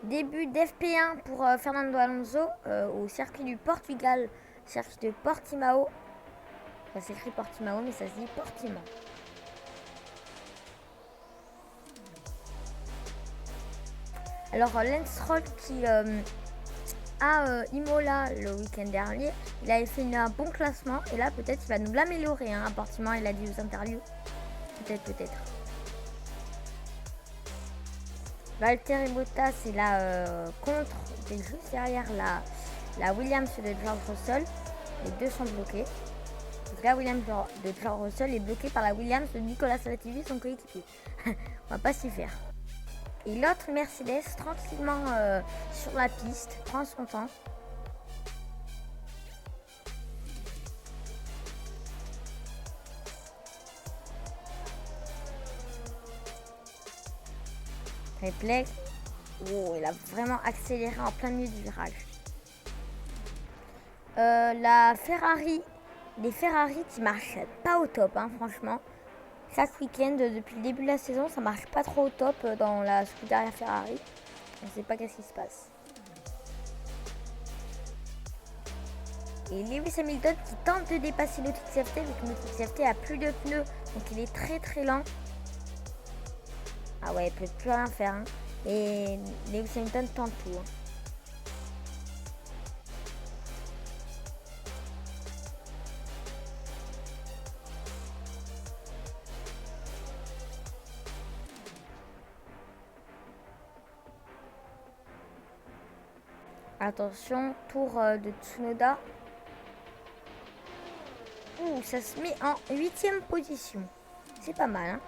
Début d'FP1 pour Fernando Alonso au circuit du Portugal, circuit de Portimao. Ça s'écrit Portimao, mais ça se dit Portimao. Alors Lance Stroll qui à Imola le week-end dernier, il avait fait un bon classement et là peut-être il va nous l'améliorer. À Portimao, il a dit aux interviews. Peut-être. Valtteri Bottas est là contre, juste derrière la Williams de George Russell. Les deux sont bloqués. Donc la Williams de George Russell est bloquée par la Williams de Nicolas Latifi, son coéquipier. On va pas s'y faire. Et l'autre Mercedes, tranquillement sur la piste, prend son temps. Replay. Oh, il a vraiment accéléré en plein milieu du virage. La Ferrari, les Ferrari qui marchent pas au top, franchement. Chaque week-end, depuis le début de la saison, ça marche pas trop au top dans la Scuderia Ferrari. On sait pas qu'est-ce qui se passe. Et Lewis Hamilton qui tente de dépasser le TXFT, vu que le TXFT a plus de pneus, donc il est très très lent. Ah ouais, il peut plus rien faire. Et Lewis Hamilton tente tout. Attention, tour de Tsunoda. Ouh, ça se met en 8ème position. C'est pas mal,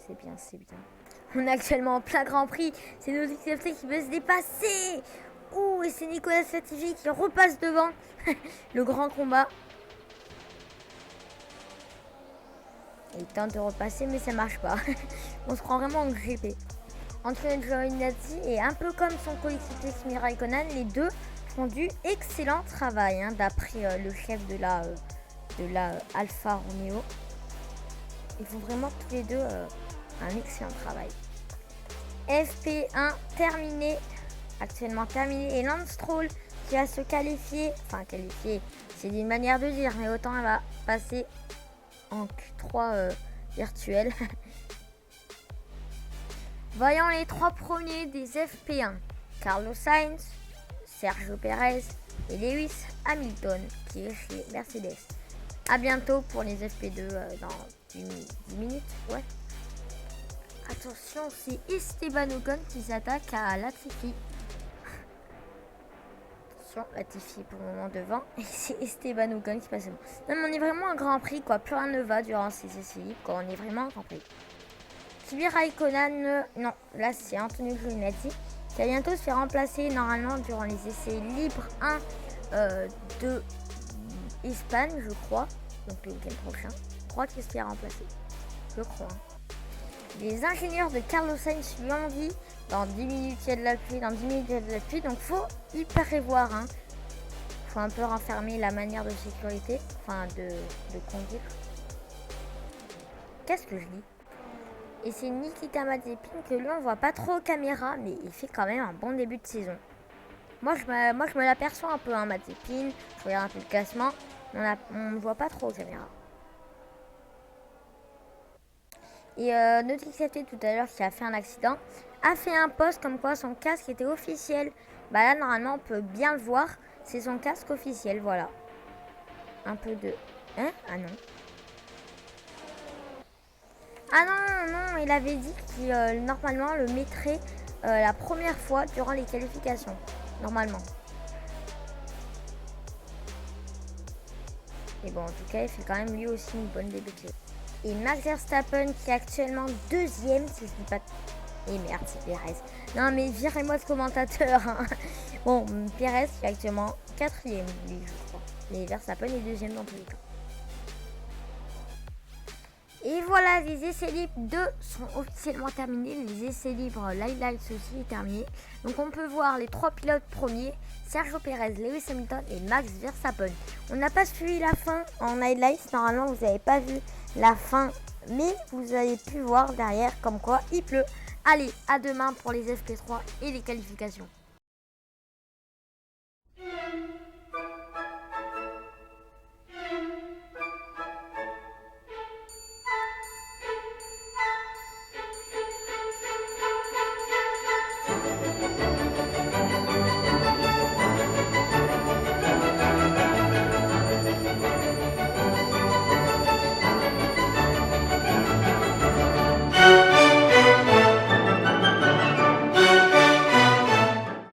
C'est bien. On est actuellement en plein Grand Prix. C'est notre XFT qui veut se dépasser. Ouh, et c'est Nicolas Latifi qui repasse devant. Le grand combat. Il tente de repasser, mais ça marche pas. On se prend vraiment en GP. Antonio Giovinazzi et un peu comme son coéquipier Kimi Raikkonen, les deux font du excellent travail, d'après le chef de la Alfa Romeo. Ils font vraiment tous les deux un excellent travail. FP1 terminé, actuellement terminé, et Lance Stroll qui va se qualifier, c'est une manière de dire, mais autant elle va passer en Q3 virtuel. Voyons les trois premiers des FP1. Carlos Sainz, Sergio Perez et Lewis Hamilton qui est chez Mercedes. A bientôt pour les FP2 dans 10 minutes. Ouais. Attention, c'est Esteban Ocon qui s'attaque à Latifi. Attention, Latifi pour le moment devant. Et c'est Esteban Ocon qui passe devant. Non, mais on est vraiment un Grand Prix, quoi. Plus rien ne va durant ces essais libres, quoi. On est vraiment un Grand Prix. Kimi Raikkonen, non, là c'est Antonio Giovinazzi qui va bientôt se faire remplacer normalement durant les essais libres 1 de Espagne, je crois. Donc le week-end prochain. Je crois qu'il se fait remplacer. Je crois. Les ingénieurs de Carlos Sainz lui ont dit dans 10 minutes il y a de la pluie, donc faut y prévoir. Faut un peu renfermer la manière de sécurité, de conduire. Qu'est-ce que je dis? Et c'est Nikita Mazepin que lui on voit pas trop aux caméras, mais il fait quand même un bon début de saison. Moi je me l'aperçois un peu, Mazepin. Je regarde un peu le classement, on ne voit pas trop aux caméras. Et notre XFT tout à l'heure qui a fait un accident a fait un post comme quoi son casque était officiel. Bah là normalement on peut bien le voir, c'est son casque officiel, voilà. Un peu de... Ah non. Ah non, il avait dit qu'il normalement le mettrait la première fois durant les qualifications. Normalement. Et bon, en tout cas, il fait quand même lui aussi une bonne début de saison. Et Max Verstappen qui est actuellement deuxième, si je dis pas... Et merde, c'est Perez. Non mais virez-moi ce commentateur. Bon, Perez qui est actuellement quatrième, lui, je crois. Mais Verstappen est deuxième dans tous les cas. Et voilà, les essais libres 2 sont officiellement terminés. Les essais libres Lights aussi est terminé. Donc on peut voir les 3 pilotes premiers, Sergio Perez, Lewis Hamilton et Max Verstappen. On n'a pas suivi la fin en highlights. Normalement, vous n'avez pas vu la fin. Mais vous avez pu voir derrière comme quoi il pleut. Allez, à demain pour les FP3 et les qualifications.